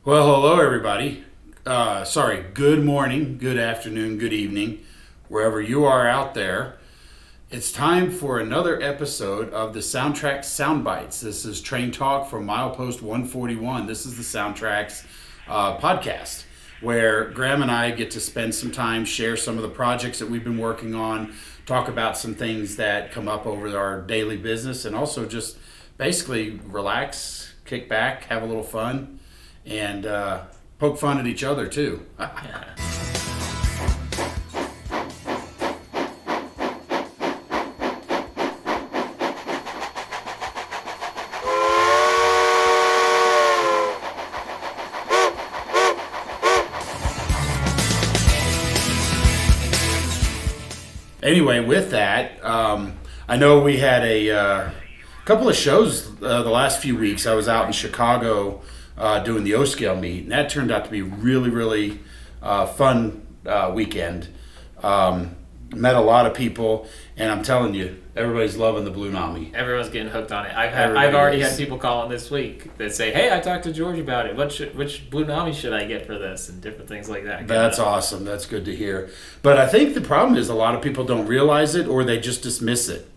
Well, hello everybody. Good morning, good afternoon, good evening, wherever you are out there. It's time for another episode of the SoundTraxx Soundbites. This is Train Talk from Milepost 141. This is the SoundTraxx podcast, where Graham and I get to spend some time, share some of the projects that we've been working on, talk about some things that come up over our daily business, and also just basically relax, kick back, have a little fun, and poke fun at each other too. Anyway, with that, I know we had a couple of shows the last few weeks. I was out in Chicago doing the O-Scale meet, and that turned out to be really fun weekend. Met a lot of people, and I'm telling you, everybody's loving the Blunami. Everyone's getting hooked on it. I've already had people calling this week that say, "Hey, I talked to George about it. Which Blunami should I get for this?" and different things like that. That's awesome. That's good to hear. But I think the problem is a lot of people don't realize it, or they just dismiss it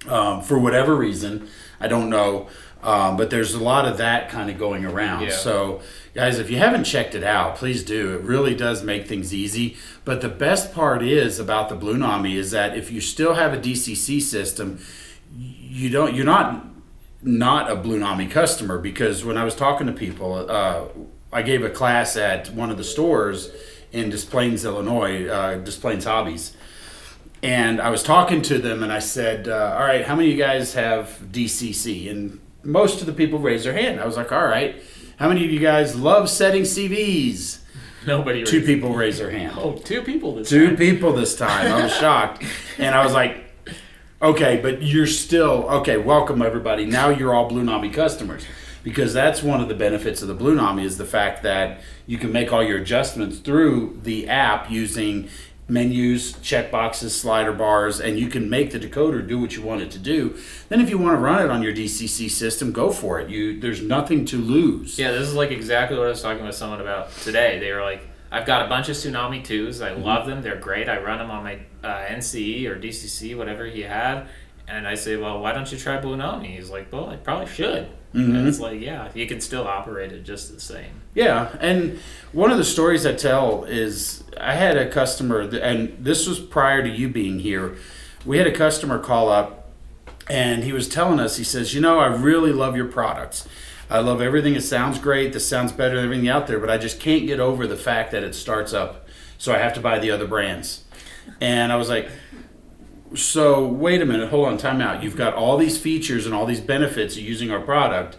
for whatever reason. I don't know. But there's a lot of that kind of going around. Yeah. So, guys, if you haven't checked it out, please do. It really does make things easy. But the best part is about the Blunami is that if you still have a DCC system, you're not a Blunami customer, because when I was talking to people, I gave a class at one of the stores in Des Plaines, Illinois, Des Plaines Hobbies. And I was talking to them, and I said, all right, how many of you guys have DCC? And most of the people raised their hand. I was like, all right, how many of you guys love setting CVs? Nobody. Two people raised their hand. Oh, two people this time. Two people this time. I was shocked. And I was like, okay, but you're still, okay, welcome everybody. Now you're all Blunami customers. Because that's one of the benefits of the Blunami, is the fact that you can make all your adjustments through the app using menus, checkboxes, slider bars, and you can make the decoder do what you want it to do. Then if you want to run it on your DCC system, go for it. There's nothing to lose. Yeah, this is like exactly what I was talking with someone about today. They were like, I've got a bunch of Tsunami 2s. I love them. They're great. I run them on my NCE or DCC, whatever he had. And I say, well, why don't you try Blunami? He's like, well, I probably should. Mm-hmm. And it's like, yeah, you can still operate it just the same. Yeah, and one of the stories I tell is I had a customer, and this was prior to you being here. We had a customer call up, and he was telling us, he says, I really love your products. I love everything. It sounds great. This sounds better than everything out there, but I just can't get over the fact that it starts up, so I have to buy the other brands. And I was like, so wait a minute, hold on, time out. You've got all these features and all these benefits of using our product,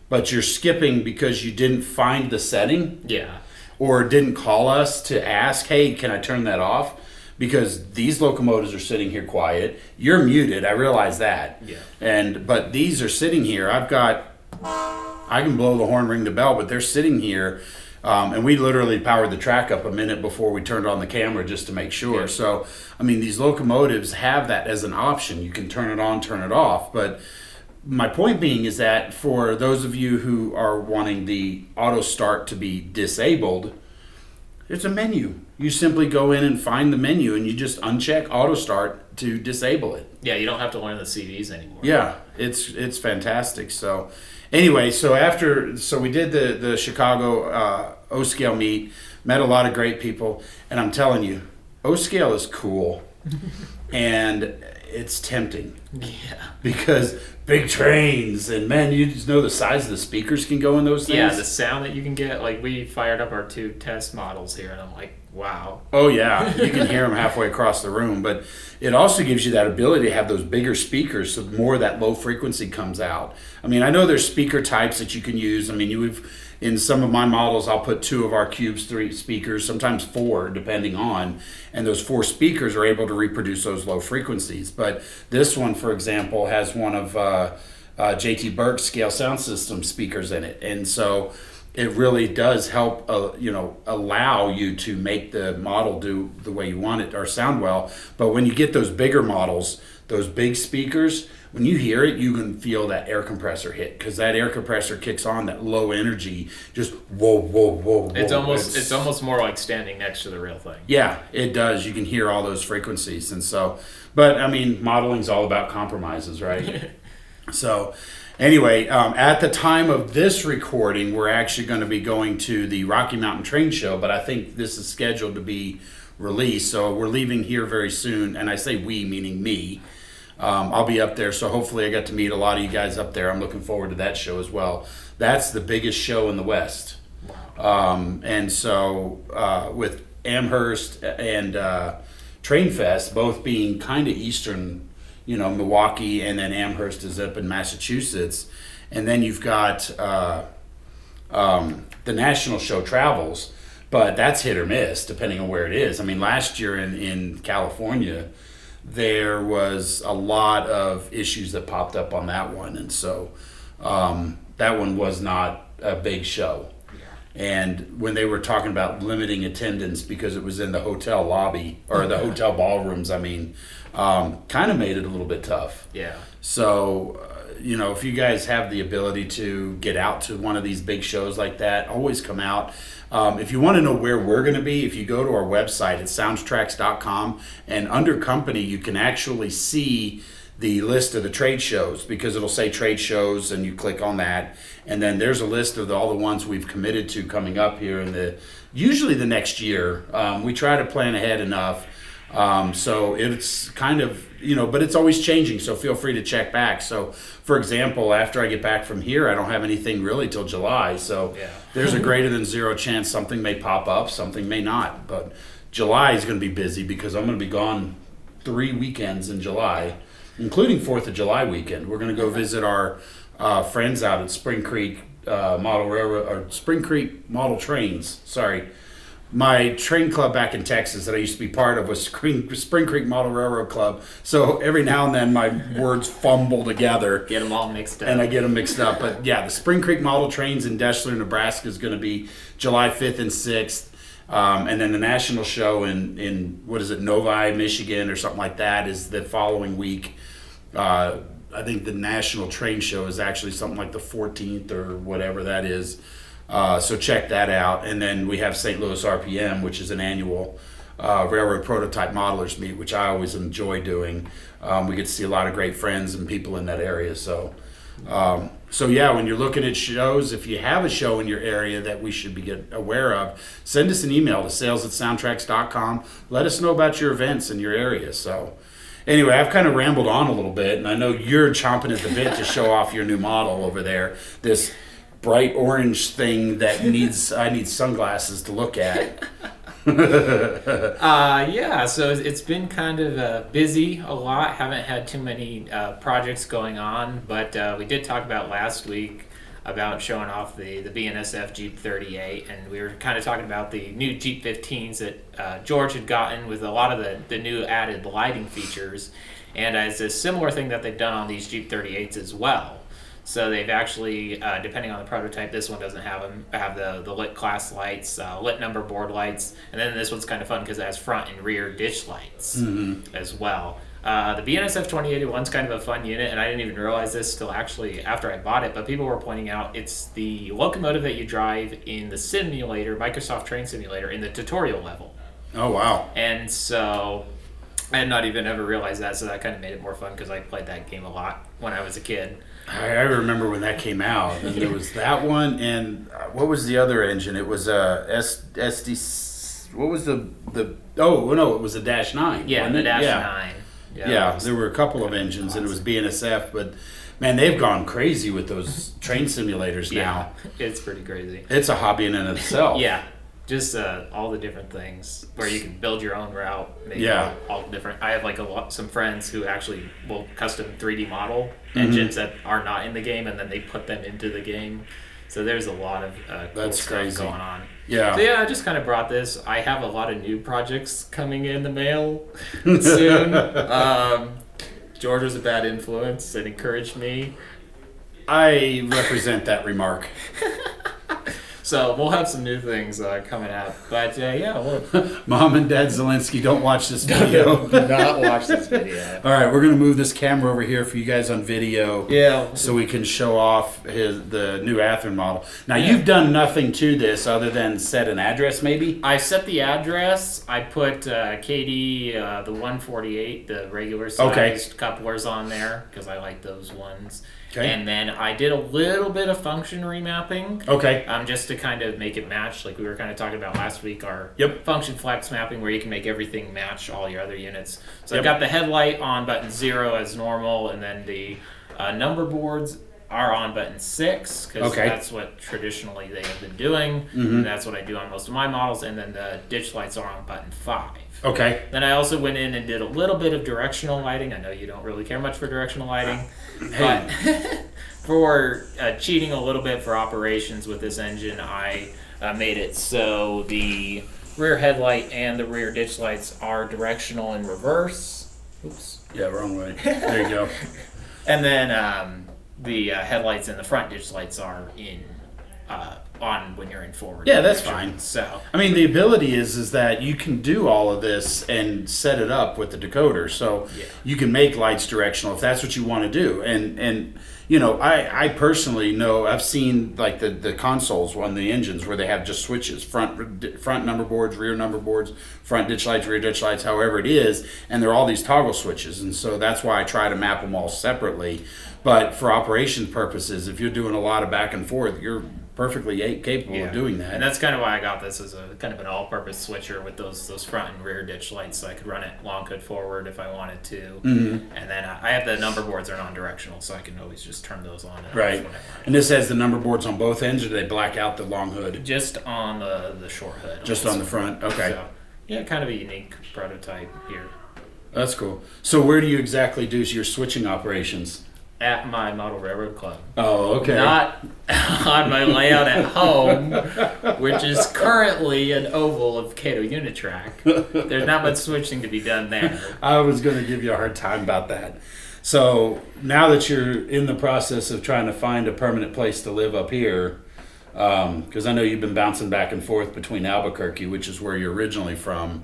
but you're skipping because you didn't find the setting? Yeah. Or didn't call us to ask, hey, can I turn that off? Because these locomotives are sitting here quiet. You're muted, I realize that. Yeah. But these are sitting here. I can blow the horn, ring the bell, but they're sitting here. And we literally powered the track up a minute before we turned on the camera just to make sure. Yeah. So, these locomotives have that as an option. You can turn it on, turn it off. But my point being is that for those of you who are wanting the auto start to be disabled, there's a menu. You simply go in and find the menu, and you just uncheck auto start to disable it. Yeah, you don't have to learn the CVs anymore. Yeah, it's fantastic. So anyway, so we did the Chicago O-Scale meet, met a lot of great people, and I'm telling you, O-Scale is cool, and it's tempting. Yeah. Because big trains, and man, you just know the size of the speakers can go in those things. Yeah, the sound that you can get, like we fired up our two test models here, and I'm like, wow. Oh yeah, you can hear them halfway across the room, but it also gives you that ability to have those bigger speakers, so more of that low frequency comes out. I know there's speaker types that you can use. In some of my models, I'll put 2 of our Cubes 3 speakers, sometimes 4, depending on, and those 4 speakers are able to reproduce those low frequencies. But this one, for example, has one of JT Burke's Scale Sound System speakers in it, and so it really does help, allow you to make the model do the way you want it or sound well. But when you get those bigger models, those big speakers, when you hear it, you can feel that air compressor hit, because that air compressor kicks on that low energy, just whoa, whoa, whoa, whoa. It's almost more like standing next to the real thing. Yeah, it does. You can hear all those frequencies. And so, but I mean, modeling's all about compromises, right? So anyway, at the time of this recording, we're actually going to be going to the Rocky Mountain Train Show, but I think this is scheduled to be released. So we're leaving here very soon. And I say we, meaning me. I'll be up there, so hopefully I got to meet a lot of you guys up there. I'm looking forward to that show as well. That's the biggest show in the West. And so with Amherst and Train Fest both being kind of eastern, Milwaukee, and then Amherst is up in Massachusetts. And then you've got the national show travels, but that's hit or miss depending on where it is. I mean, last year in California, there was a lot of issues that popped up on that one, and so that one was not a big show. And when they were talking about limiting attendance because it was in the hotel lobby or the hotel ballrooms, kind of made it a little bit tough. Yeah. So if you guys have the ability to get out to one of these big shows like that, always come out. If you want to know where we're going to be, if you go to our website at SoundTraxx.com, and under company, you can actually see the list of the trade shows, because it'll say trade shows and you click on that. And then there's a list of all the ones we've committed to coming up here in usually the next year. We try to plan ahead enough. So it's kind of, but it's always changing. So feel free to check back. So for example, after I get back from here, I don't have anything really till July. So there's a greater than zero chance something may pop up, something may not. But July is going to be busy because I'm going to be gone 3 weekends in July, including 4th of July weekend. We're going to go visit our friends out at Spring Creek Model Railroad, or Spring Creek Model Trains. Sorry. My train club back in Texas that I used to be part of was Spring Creek Model Railroad Club. So every now and then my words fumble together. Get them all mixed up. And I get them mixed up. But yeah, the Spring Creek Model Trains in Deschler, Nebraska is going to be July 5th and 6th. And then the national show in Novi, Michigan or something like that is the following week. I think the national train show is actually something like the 14th or whatever that is. So check that out. And then we have St. Louis RPM, which is an annual railroad prototype modelers meet, which I always enjoy doing. We get to see a lot of great friends and people in that area. So yeah, when you're looking at shows, if you have a show in your area that we should be aware of, send us an email to sales@soundtraxx.com. Let us know about your events in your area. So anyway, I've kind of rambled on a little bit, and I know you're chomping at the bit to show off your new model over there. This bright orange thing that I need sunglasses to look at. So it's been kind of busy a lot. Haven't had too many projects going on, but we did talk about last week about showing off the BNSF GP38, and we were kind of talking about the new Jeep15s that George had gotten with a lot of the new added lighting features, and it's a similar thing that they've done on these Jeep38s as well. So they've actually, depending on the prototype, this one doesn't have the lit class lights, lit number board lights, and then this one's kind of fun because it has front and rear ditch lights as well. The BNSF 2081's kind of a fun unit, and I didn't even realize this till actually after I bought it, but people were pointing out it's the locomotive that you drive in the simulator, Microsoft Train Simulator, in the tutorial level. Oh, wow. And so I had not even ever realized that, so that kind of made it more fun because I played that game a lot when I was a kid. I remember when that came out, and there was that one, and what was the other engine? It was SD. What was the? Oh no, it was a Dash 9. Yeah, the Dash 9. Yeah, there were a couple of engines, and it was BNSF, but man, they've gone crazy with those train simulators now. It's pretty crazy. It's a hobby in and of itself. Yeah. Just all the different things where you can build your own route. All different. I have some friends who actually will custom 3D model engines that are not in the game, and then they put them into the game. So there's a lot of cool stuff going on. Yeah. So yeah, I just kind of brought this. I have a lot of new projects coming in the mail soon. George was a bad influence and encouraged me. I represent that remark. So we'll have some new things coming out. But Mom and Dad Zelensky, don't watch this video. do not watch this video. All right, we're going to move this camera over here for you guys on video. Yeah. So we can show off the new Athearn model. Now, you've done nothing to this other than set an address, maybe? I set the address. I put KD, the 148, the regular sized couplers on there because I like those ones. Okay. And then I did a little bit of function remapping. Okay. Just to kind of make it match, like we were kind of talking about last week, our function flex mapping where you can make everything match all your other units. So I've got the headlight on button 0 as normal, and then the number boards are on button 6 because that's what traditionally they have been doing. And that's what I do on most of my models. And then the ditch lights are on button 5. Okay. Then I also went in and did a little bit of directional lighting. I know you don't really care much for directional lighting, but for cheating a little bit for operations with this engine, I made it so the rear headlight and the rear ditch lights are directional in reverse. Oops. Yeah, wrong way. There you go. And then the headlights and the front ditch lights are in on when you're in forward. Yeah, that's direction. fine. So I mean, the ability is that you can do all of this and set it up with the decoder, so you can make lights directional if that's what you want to do. And you know, I personally know, I've seen like the consoles on the engines where they have just switches, front number boards, rear number boards, front ditch lights, rear ditch lights, however it is, and they're all these toggle switches, and so that's why I try to map them all separately. But for operations purposes, if you're doing a lot of back and forth, you're perfectly capable of doing that. And that's kind of why I got this as a kind of an all-purpose switcher with those front and rear ditch lights, so I could run it long hood forward if I wanted to. And then I have the number boards are non-directional, so I can always just turn those on and off when I want. And this has the number boards on both ends, or do they black out the long hood? Just on the short hood. Just on the front. Okay. So, yeah, kind of a unique prototype here. That's cool. So where do you exactly do your switching operations? At my Model Railroad Club. Oh, okay. Not on my layout at home, which is currently an oval of Cato Unitrack. There's not much switching to be done there. I was going to give you a hard time about that. So now that you're in the process of trying to find a permanent place to live up here, because I know you've been bouncing back and forth between Albuquerque, which is where you're originally from,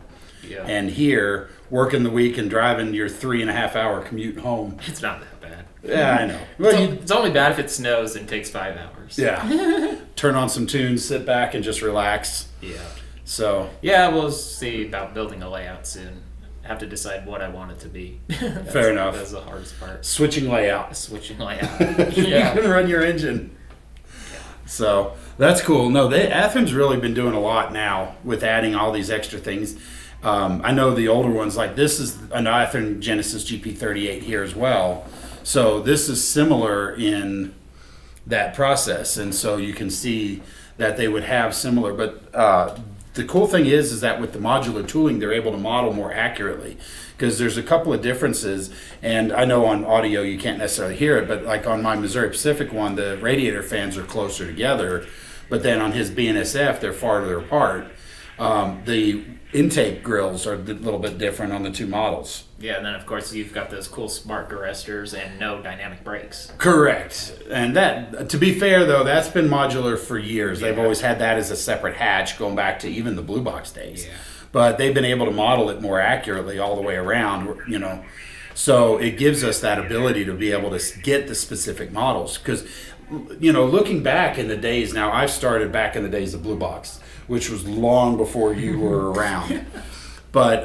and here, working the week and driving your 3.5 hour commute home. It's not that bad. Yeah, I know. Well, it's only bad if it snows and takes 5 hours. Yeah. Turn on some tunes, sit back, and just relax. Yeah. So. Yeah, we'll see about building a layout soon. Have to decide what I want it to be. Fair enough. That's the hardest part. Switching layout. Switching layout. Yeah. You can run your engine. Yeah. So that's cool. No, Athearn's really been doing a lot now with adding all these extra things. I know the older ones, like this is an Athearn Genesis GP38 here as well. So this is similar in that process, and so you can see that they would have similar. But the cool thing is that with the modular tooling, they're able to model more accurately because there's a couple of differences. And I know on audio you can't necessarily hear it, but like on my Missouri Pacific one, the radiator fans are closer together, but then on his BNSF, they're farther apart. The intake grills are a little bit different on the two models. Yeah, and then of course you've got those cool smart arresters and no dynamic brakes. Correct. And that, to be fair though, that's been modular for years. They've always had that as a separate hatch going back to even the Blue Box days. Yeah. But they've been able to model it more accurately all the way around, you know. So it gives us that ability to be able to get the specific models. Because, you know, looking back in the days, now I've started back in the days of Blue Box, which was long before you were around. But,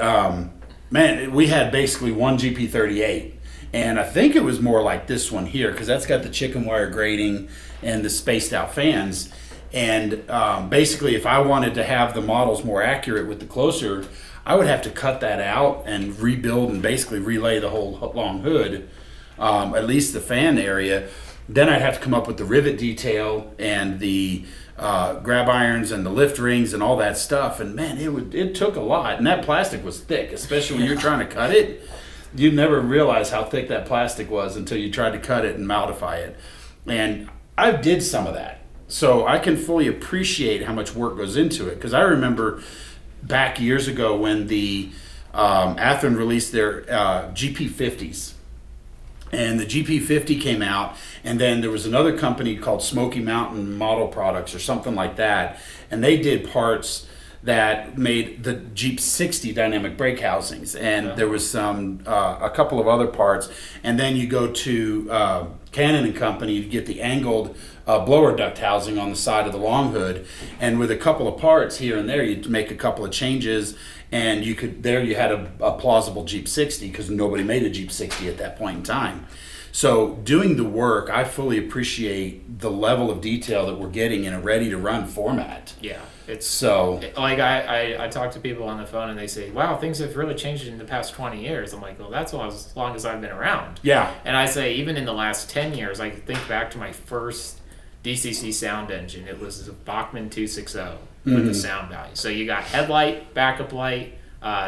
man, we had basically one GP38. And I think it was more like this one here, because that's got the chicken wire grating and the spaced out fans. And basically, if I wanted to have the models more accurate with the closer, I would have to cut that out and rebuild and basically relay the whole long hood, at least the fan area. Then I'd have to come up with the rivet detail and the grab irons and the lift rings and all that stuff. And man, it took a lot. And that plastic was thick, especially when you're trying to cut it. You'd never realize how thick that plastic was until you tried to cut it and modify it. And I did some of that. So I can fully appreciate how much work goes into it. Because I remember back years ago when the Athearn released their GP50s. And the GP50 came out, and then there was another company called Smoky Mountain Model Products or something like that, and they did parts that made the Jeep 60 dynamic brake housings, and there was some a couple of other parts, and then you go to Cannon and Company to get the angled blower duct housing on the side of the long hood, and with a couple of parts here and there, you'd make a couple of changes, and you had a plausible Jeep 60 because nobody made a Jeep 60 at that point in time. So doing the work, I fully appreciate the level of detail that we're getting in a ready-to-run format. Yeah, it's so like I talk to people on the phone and they say, "Wow, things have really changed in the past 20 years." I'm like, "Well, that's as long as I've been around." Yeah, and I say even in the last 10 years, I think back to my first DCC sound engine. It was a Bachmann 260 with the sound value. So you got headlight, backup light,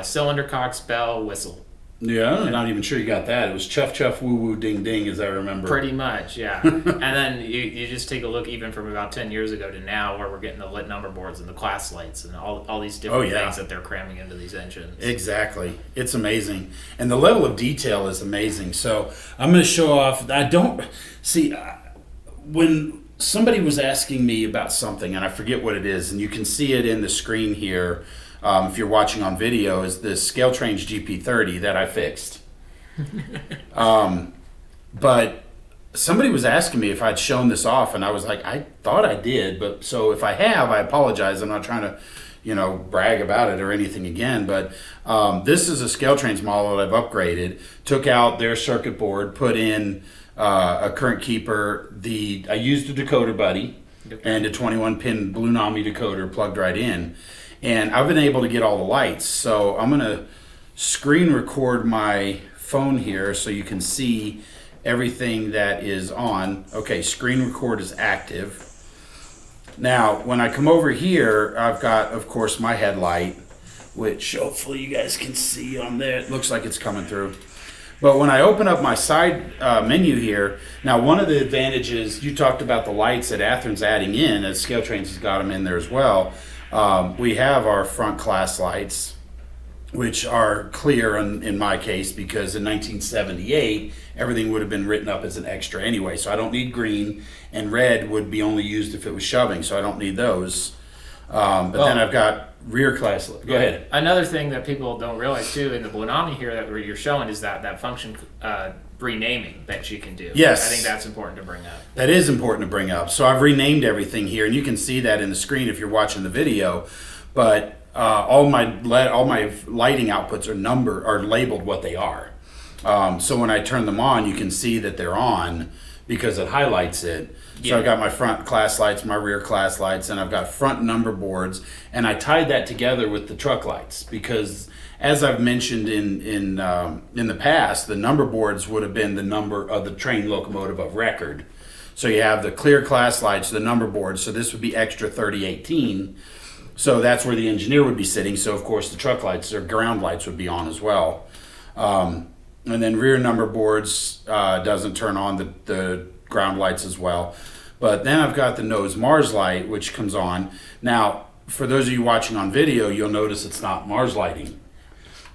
cylinder cocks, bell, whistle. Yeah, I'm not even sure you got that. It was chuff chuff woo woo ding ding, as I remember. Pretty much, yeah. And then you just take a look even from about 10 years ago to now, where we're getting the lit number boards and the class lights and all these different things that they're cramming into these engines. Exactly. It's amazing. And the level of detail is amazing. So I'm going to show off. I don't see when somebody was asking me about something, and I forget what it is, and you can see it in the screen here. If you're watching on video, is the ScaleTrains GP30 that I fixed. But somebody was asking me if I'd shown this off, and I was like, I thought I did, but so if I have, I apologize. I'm not trying to, brag about it or anything again, but this is a ScaleTrains model that I've upgraded, took out their circuit board, put in a CurrentKeeper. I used a Decoder Buddy and a 21-pin Blunami decoder plugged right in. And I've been able to get all the lights. So I'm going to screen record my phone here so you can see everything that is on. Okay, screen record is active. Now, when I come over here, I've got, of course, my headlight, which hopefully you guys can see on there. It looks like it's coming through. But when I open up my side menu here, now one of the advantages, you talked about the lights that Athearn's adding in, as ScaleTrains has got them in there as well. We have our front class lights, which are clear in my case, because in 1978, everything would have been written up as an extra anyway. So I don't need green, and red would be only used if it was shoving, so I don't need those. Then I've got rear class. Go ahead. Another thing that people don't realize too in the Blunami here that you're showing is that function renaming that you can do. Yes. I think that's important to bring up. That is important to bring up. So I've renamed everything here, and you can see that in the screen if you're watching the video. But all my lighting outputs are labeled what they are. So when I turn them on, you can see that they're on because it highlights it. So I've got my front class lights, my rear class lights, and I've got front number boards, and I tied that together with the truck lights because, as I've mentioned in the past, the number boards would have been the number of the train locomotive of record. So you have the clear class lights, the number boards. So this would be extra 3018. So that's where the engineer would be sitting. So of course the truck lights or ground lights would be on as well. And then rear number boards doesn't turn on the ground lights as well. But then I've got the nose Mars light, which comes on. Now, for those of you watching on video, you'll notice it's not Mars lighting.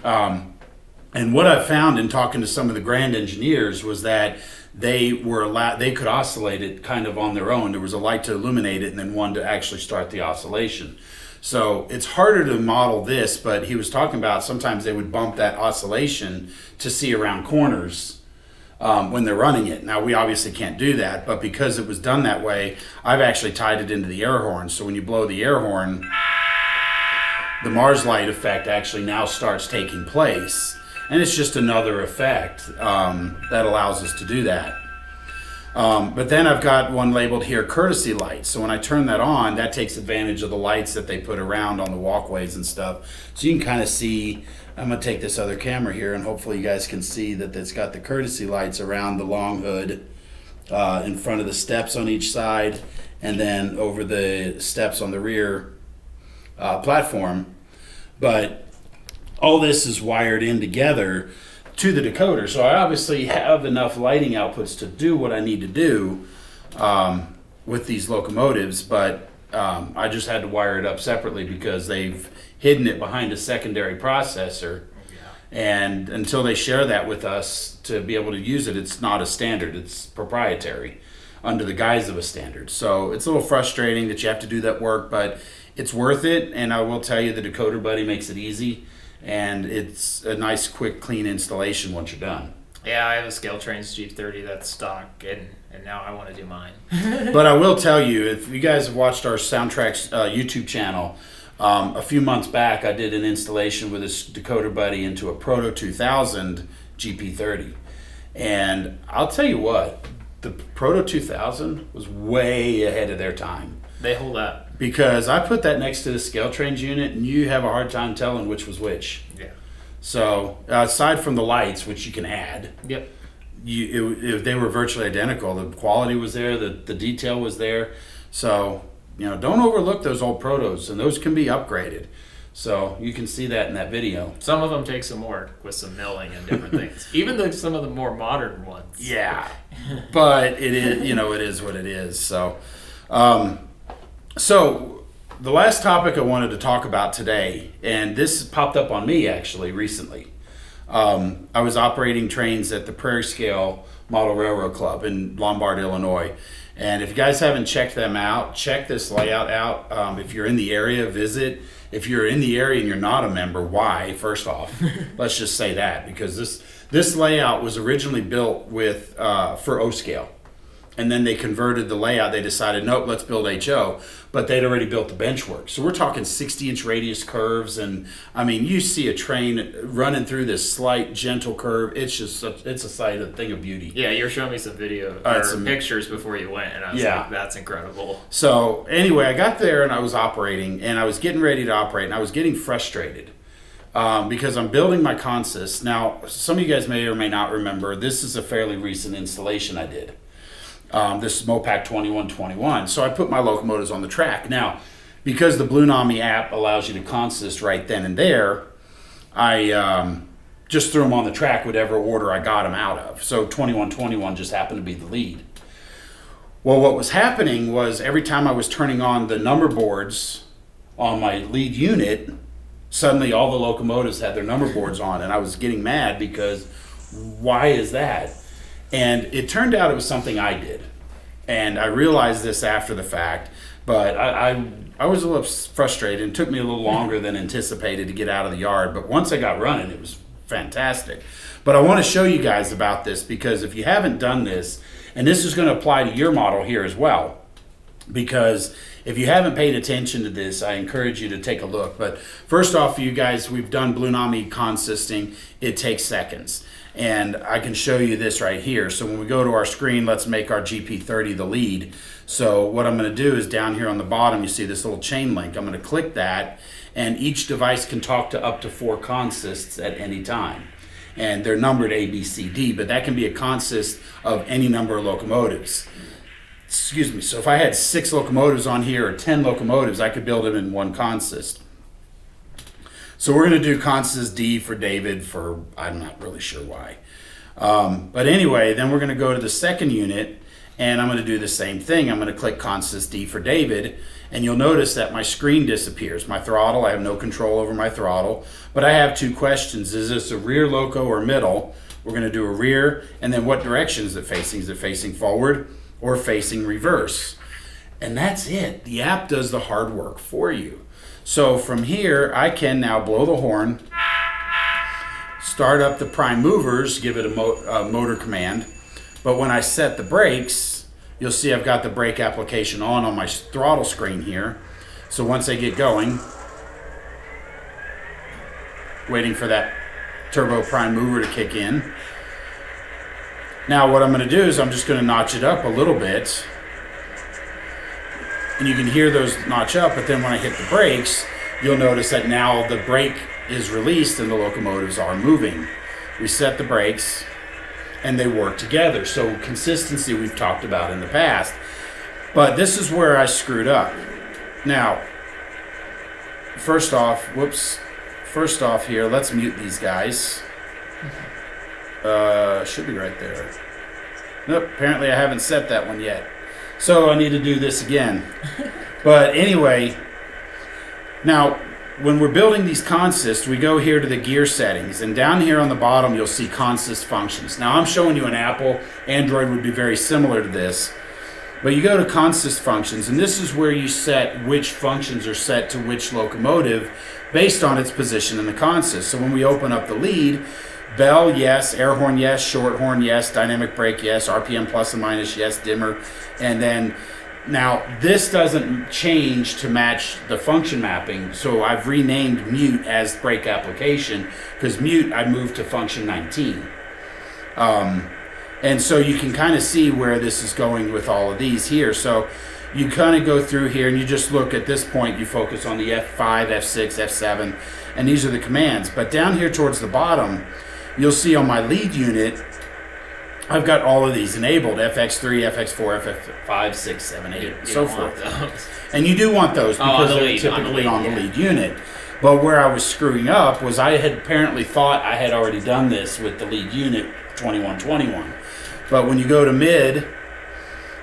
And what I found in talking to some of the grand engineers was that they could oscillate it kind of on their own. There was a light to illuminate it and then one to actually start the oscillation. So it's harder to model this, but he was talking about sometimes they would bump that oscillation to see around corners when they're running it. Now, we obviously can't do that, but because it was done that way, I've actually tied it into the air horn. So when you blow the air horn, the Mars light effect actually now starts taking place. And it's just another effect that allows us to do that. But then I've got one labeled here, courtesy lights. So when I turn that on, that takes advantage of the lights that they put around on the walkways and stuff. So you can kind of see, I'm going to take this other camera here and hopefully you guys can see that it's got the courtesy lights around the long hood, in front of the steps on each side, and then over the steps on the rear platform. But all this is wired in together to the decoder. So I obviously have enough lighting outputs to do what I need to do with these locomotives, but I just had to wire it up separately because they've hidden it behind a secondary processor. And until they share that with us to be able to use it, it's not a standard. It's proprietary under the guise of a standard. So it's a little frustrating that you have to do that work, but it's worth it. And I will tell you, the Decoder Buddy makes it easy, and it's a nice, quick, clean installation once you're done. Yeah, I have a ScaleTrains GP30 that's stock, and now I want to do mine. But I will tell you, if you guys have watched our SoundTraxx YouTube channel, a few months back I did an installation with this Decoder Buddy into a Proto 2000 GP30. And I'll tell you what, the Proto 2000 was way ahead of their time. They hold up. Because I put that next to the ScaleTrains unit, and you have a hard time telling which was which. Yeah. So aside from the lights, which you can add, yep, they were virtually identical. The quality was there, the detail was there. So, don't overlook those old Protos, and those can be upgraded. So you can see that in that video. Some of them take some work with some milling and different things. Even some of the more modern ones. Yeah, but it is, it is what it is. So, the last topic I wanted to talk about today, and this popped up on me actually recently. I was operating trains at the Prairie Scale Model Railroad Club in Lombard, Illinois. And if you guys haven't checked them out, check this layout out. If you're in the area, visit. If you're in the area and you're not a member, why? First off, let's just say that, because this layout was originally built for O-scale. And then they converted the layout. They decided, nope, let's build HO. But they'd already built the benchwork. So we're talking 60-inch radius curves. And, you see a train running through this slight, gentle curve. It's just it's a thing of beauty. Yeah, you were showing me some video or pictures before you went. And I was like, that's incredible. So anyway, I got there and I was operating. And I was getting ready to operate. And I was getting frustrated because I'm building my consist. Now, some of you guys may or may not remember, this is a fairly recent installation I did. This is Mopac 2121. So I put my locomotives on the track. Now, because the Blunami app allows you to consist right then and there, I just threw them on the track whatever order I got them out of. So 2121 just happened to be the lead. Well, what was happening was every time I was turning on the number boards on my lead unit, suddenly all the locomotives had their number boards on, and I was getting mad because why is that? And it turned out it was something I did. And I realized this after the fact, but I was a little frustrated. It took me a little longer than anticipated to get out of the yard. But once I got running, it was fantastic. But I want to show you guys about this, because if you haven't done this, and this is going to apply to your model here as well, because if you haven't paid attention to this, I encourage you to take a look. But first off, you guys, we've done Blunami consisting. It takes seconds. And I can show you this right here. So when we go to our screen, let's make our GP30 the lead. So what I'm going to do is down here on the bottom, you see this little chain link. I'm going to click that, and each device can talk to up to 4 consists at any time. And they're numbered A, B, C, D, but that can be a consist of any number of locomotives. Excuse me. So if I had 6 locomotives on here or 10 locomotives, I could build them in one consist. So we're going to do consist D for David for, I'm not really sure why. But anyway, then we're going to go to the second unit, and I'm going to do the same thing. I'm going to click consist D for David, and you'll notice that my screen disappears. My throttle, I have no control over my throttle, but I have 2 questions. Is this a rear loco or middle? We're going to do a rear, and then what direction is it facing? Is it facing forward or facing reverse? And that's it. The app does the hard work for you. So from here, I can now blow the horn, start up the prime movers, give it a motor command. But when I set the brakes, you'll see I've got the brake application on my throttle screen here. So once I get going, waiting for that turbo prime mover to kick in. Now what I'm going to do is I'm just going to notch it up a little bit. And you can hear those notch up, but then when I hit the brakes, you'll notice that now the brake is released and the locomotives are moving. We set the brakes and they work together. So consistency we've talked about in the past. But this is where I screwed up. Now, first off here, let's mute these guys. Should be right there. Nope, apparently I haven't set that one yet. So I need to do this again. But anyway, now when we're building these consists, we go here to the gear settings, and down here on the bottom you'll see consist functions. Now I'm showing you an Apple. Android would be very similar to this. But you go to consist functions, and this is where you set which functions are set to which locomotive based on its position in the consist. So when we open up the lead, bell, yes, air horn, yes, short horn, yes, dynamic brake, yes, RPM plus and minus, yes, dimmer. And then now this doesn't change to match the function mapping. So I've renamed mute as brake application, because mute I moved to function 19. And so you can kind of see where this is going with all of these here. So you kind of go through here and you just look at this point, you focus on the F5, F6, F7, and these are the commands. But down here towards the bottom, you'll see on my lead unit, I've got all of these enabled, FX3, FX4, FX5, 6, 7, 8, and so forth. And you do want those because they're typically on the lead unit. But where I was screwing up was I had apparently thought I had already done this with the lead unit 2121. But when you go to mid,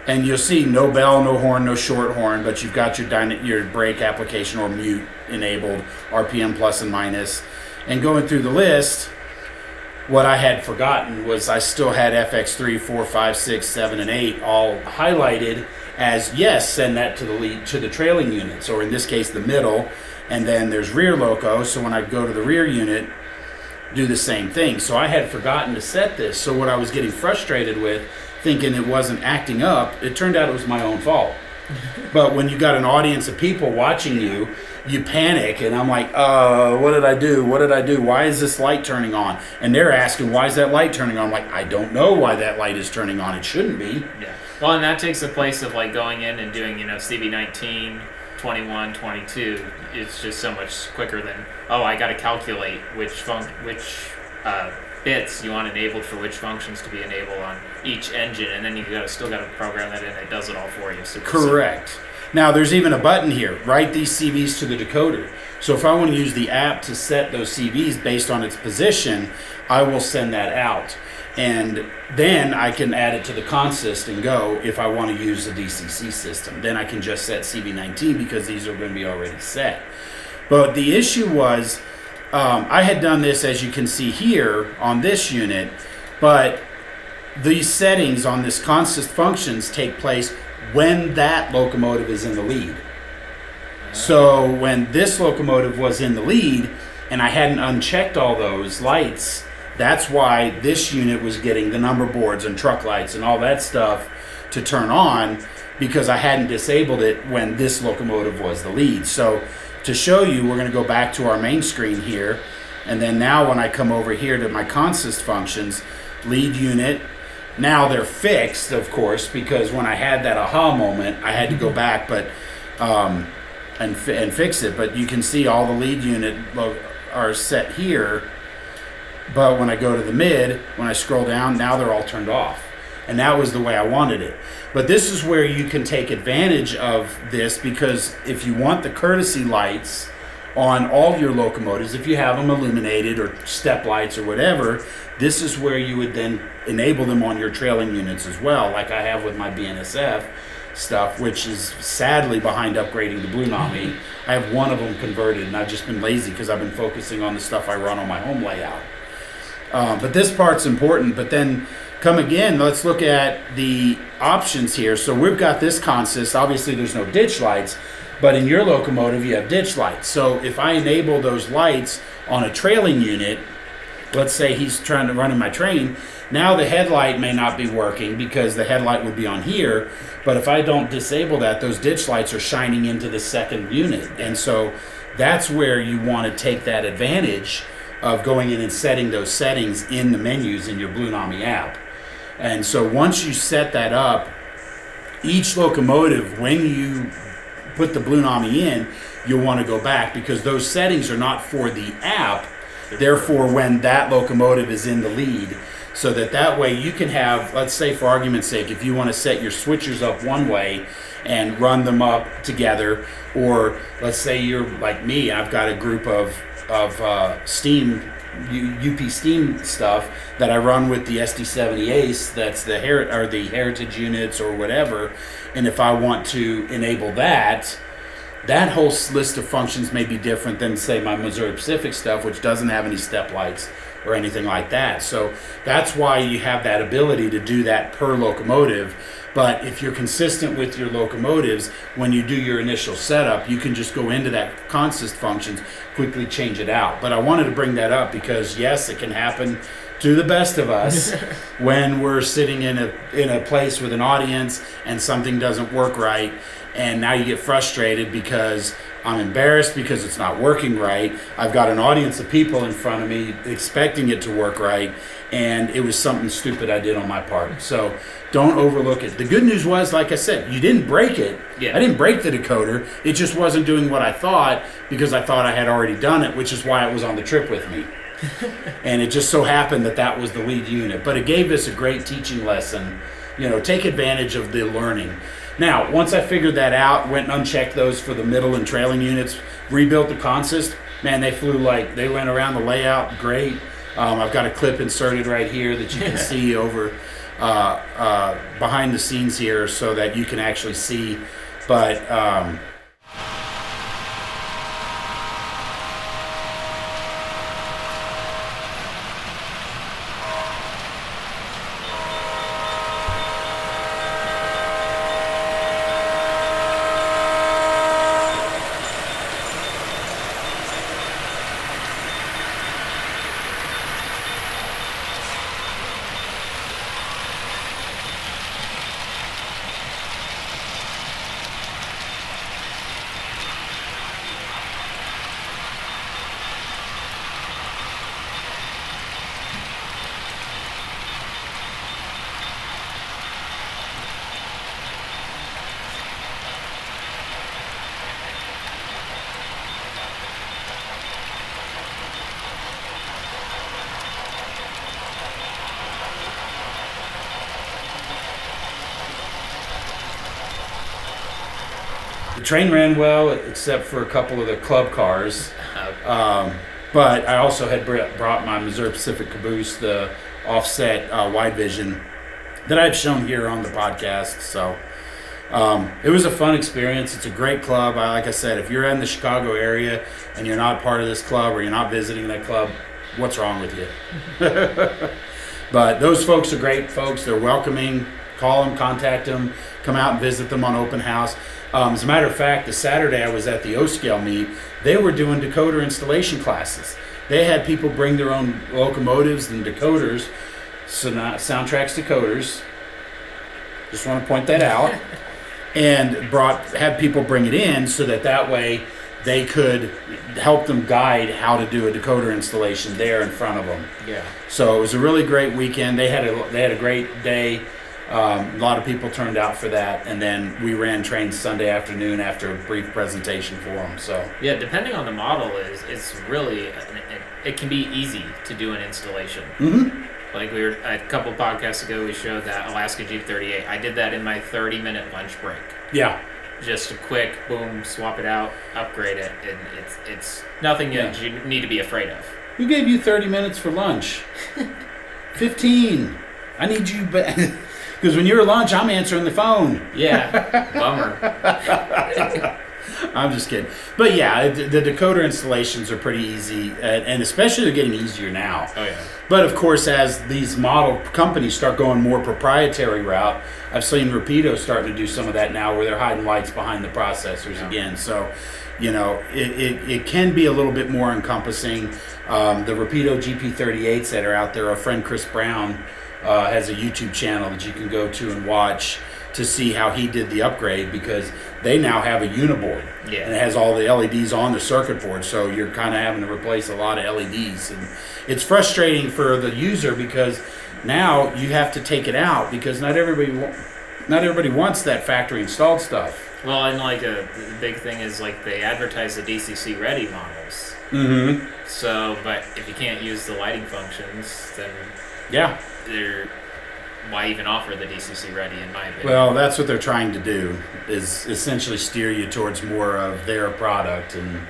and you'll see no bell, no horn, no short horn, but you've got your brake application or mute enabled, RPM plus and minus. And going through the list, what I had forgotten was I still had FX3, 4, 5, 6, 7, and 8 all highlighted as yes, send that to the lead, to the trailing units, or in this case the middle. And then there's rear loco, so when I go to the rear unit, do the same thing. So I had forgotten to set this. So what I was getting frustrated with, thinking it wasn't acting up, it turned out it was my own fault. But when you got an audience of people watching you, you panic, and I'm like, what did I do? What did I do? Why is this light turning on? And they're asking, why is that light turning on? I'm like, I don't know why that light is turning on. It shouldn't be. Yeah. Well, and that takes the place of like going in and doing, CV19, 21, 22. It's just so much quicker than, I got to calculate which bits you want enabled for which functions to be enabled on each engine, and then you still got to program that in. It does it all for you. Correct. Now there's even a button here. Write these CVs to the decoder. So if I want to use the app to set those CVs based on its position, I will send that out. And then I can add it to the consist and go if I want to use the DCC system. Then I can just set CV19 because these are going to be already set. But the issue was I had done this, as you can see here, on this unit, but these settings on this consist functions take place when that locomotive is in the lead. So when this locomotive was in the lead and I hadn't unchecked all those lights, that's why this unit was getting the number boards and truck lights and all that stuff to turn on, because I hadn't disabled it when this locomotive was the lead. So to show you, we're going to go back to our main screen here, and then now when I come over here to my consist functions, lead unit, now they're fixed, of course, because when I had that aha moment, I had to go back and fix it. But you can see all the lead unit are set here. But when I go to the mid, when I scroll down, now they're all turned off. And that was the way I wanted it. But this is where you can take advantage of this, because if you want the courtesy lights on all your locomotives, if you have them illuminated or step lights or whatever, this is where you would then enable them on your trailing units as well, like I have with my BNSF stuff, which is sadly behind upgrading to Blunami. I have one of them converted, and I've just been lazy because I've been focusing on the stuff I run on my home layout. But this part's important. But then come again, let's look at the options here. So we've got this consist. Obviously there's no ditch lights, but in your locomotive you have ditch lights. So if I enable those lights on a trailing unit, let's say he's trying to run in my train, now the headlight may not be working because the headlight would be on here. But if I don't disable that, those ditch lights are shining into the second unit. And so that's where you want to take that advantage of going in and setting those settings in the menus in your Blunami app. And so once you set that up, each locomotive, when you put the Blunami in, you'll want to go back, because those settings are not for the app, they're for when that locomotive is in the lead. So that way you can have, let's say for argument's sake, if you want to set your switchers up one way and run them up together, or let's say you're like me, I've got a group of steam, UP steam stuff that I run with the SD70 Ace, that's the heritage units or whatever, and if I want to enable that, that whole list of functions may be different than, say, my Missouri Pacific stuff, which doesn't have any step lights or anything like that. So that's why you have that ability to do that per locomotive. But if you're consistent with your locomotives, when you do your initial setup, you can just go into that consist functions, quickly change it out. But I wanted to bring that up because, yes, it can happen to the best of us when we're sitting in a place with an audience and something doesn't work right, and now you get frustrated because I'm embarrassed because it's not working right. I've got an audience of people in front of me expecting it to work right, and it was something stupid I did on my part. So don't overlook it. The good news was, like I said, you didn't break it. Yeah. I didn't break the decoder. It just wasn't doing what I thought because I thought I had already done it, which is why it was on the trip with me. And it just so happened that that was the lead unit. But it gave us a great teaching lesson. You know, take advantage of the learning. Now, once I figured that out, went and unchecked those for the middle and trailing units, rebuilt the consist, man, they went around the layout great. I've got a clip inserted right here that you can see over behind the scenes here so that you can actually see. But the train ran well, except for a couple of the club cars. But I also had brought my Missouri Pacific caboose, the offset wide vision that I've shown here on the podcast. So it was a fun experience. It's a great club. Like I said, if you're in the Chicago area and you're not part of this club or you're not visiting that club, what's wrong with you? But those folks are great folks. They're welcoming. Call them, contact them, come out and visit them on open house. As a matter of fact, the Saturday I was at the O-Scale meet, they were doing decoder installation classes. They had people bring their own locomotives and decoders, so not SoundTraxx decoders. Just want to point that out. And had people bring it in so that way they could help them guide how to do a decoder installation there in front of them. Yeah. So it was a really great weekend. They had a great day. A lot of people turned out for that, and then we ran trains Sunday afternoon after a brief presentation for them. So yeah, depending on the model, it's really it can be easy to do an installation. Mm-hmm. Like a couple podcasts ago, we showed that Alaska GP38. I did that in my 30-minute lunch break. Yeah, just a quick boom, swap it out, upgrade it, and it's nothing that you need to be afraid of. Who gave you 30 minutes for lunch? 15. I need you because when you're at lunch, I'm answering the phone. Yeah, bummer. I'm just kidding. But yeah, the decoder installations are pretty easy, and especially they're getting easier now. Oh yeah. But of course, as these model companies start going more proprietary route, I've seen Rapido starting to do some of that now where they're hiding lights behind the processors again. So, you know, it can be a little bit more encompassing. The Rapido GP38s that are out there, our friend Chris Brown has a YouTube channel that you can go to and watch to see how he did the upgrade, because they now have a uniboard and it has all the LEDs on the circuit board, so you're kind of having to replace a lot of LEDs, and it's frustrating for the user because now you have to take it out because not everybody wants that factory installed stuff. Well, and the big thing is they advertise the DCC ready models. Mm-hmm. So, but if you can't use the lighting functions, then why even offer the DCC ready, in my opinion? Well, that's what they're trying to do, is essentially steer you towards more of their product, and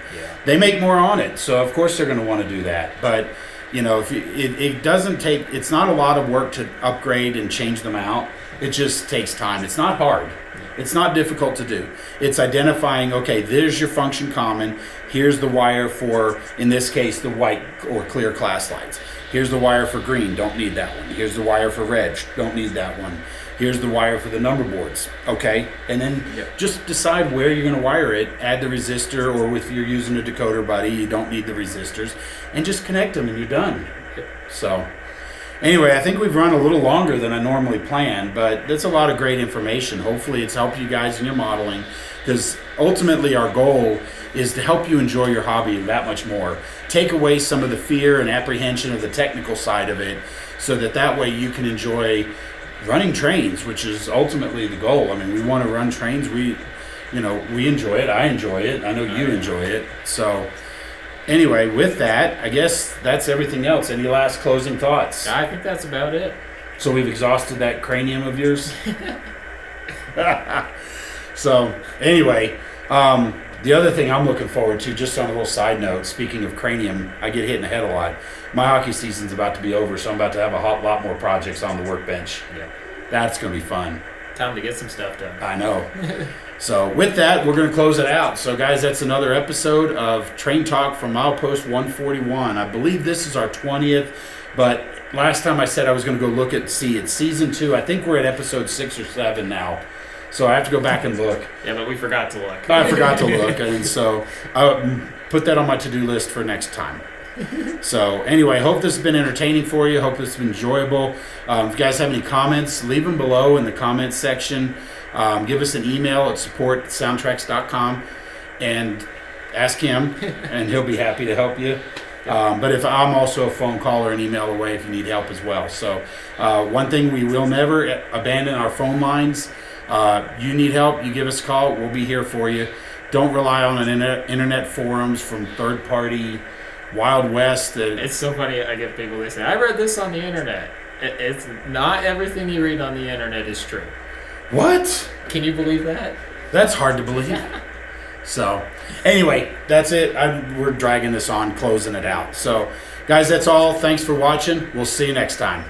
they make more on it, so of course they're going to want to do that. But you know, if it's not a lot of work to upgrade and change them out. It just takes time. It's not hard. It's not difficult to do. It's identifying, okay, there's your function common. Here's the wire for, in this case, the white or clear class lights. Here's the wire for green, don't need that one. Here's the wire for red, don't need that one. Here's the wire for the number boards, okay? And then just decide where you're gonna wire it, add the resistor, or if you're using a Decoder Buddy, you don't need the resistors, and just connect them and you're done. So, anyway, I think we've run a little longer than I normally plan, but that's a lot of great information. Hopefully it's helped you guys in your modeling, because ultimately our goal is to help you enjoy your hobby that much more. Take away some of the fear and apprehension of the technical side of it, so that way you can enjoy running trains, which is ultimately the goal. I mean, we want to run trains. We enjoy it. I enjoy it. I know you enjoy it. So anyway, with that, I guess that's everything else. Any last closing thoughts? I think that's about it. So we've exhausted that cranium of yours? So anyway, the other thing I'm looking forward to, just on a little side note, speaking of cranium, I get hit in the head a lot. My hockey season's about to be over, so I'm about to have a lot more projects on the workbench. Yeah. That's going to be fun. Time to get some stuff done. I know. So with that, we're going to close it out. So guys, that's another episode of Train Talk from Milepost 141. I believe this is our 20th, but last time I said I was going to go look it's season 2. I think we're at episode 6 or 7 now. So I have to go back and look. Yeah, but we forgot to look. I forgot to look, and so I'll put that on my to-do list for next time. So anyway, hope this has been entertaining for you. Hope this has been enjoyable. If you guys have any comments, leave them below in the comments section. Give us an email at support@soundtraxx.com and ask him, and he'll be happy to help you. But if I'm also a phone call or an email away if you need help as well. So one thing, we will never abandon our phone lines. You need help, you give us a call, we'll be here for you. Don't rely on internet forums from third-party Wild West. It's so funny, I get people, they say, I read this on the internet. It's not everything you read on the internet is true. What? Can you believe that? That's hard to believe. So, anyway, that's it. We're dragging this on, closing it out. So, guys, that's all. Thanks for watching. We'll see you next time.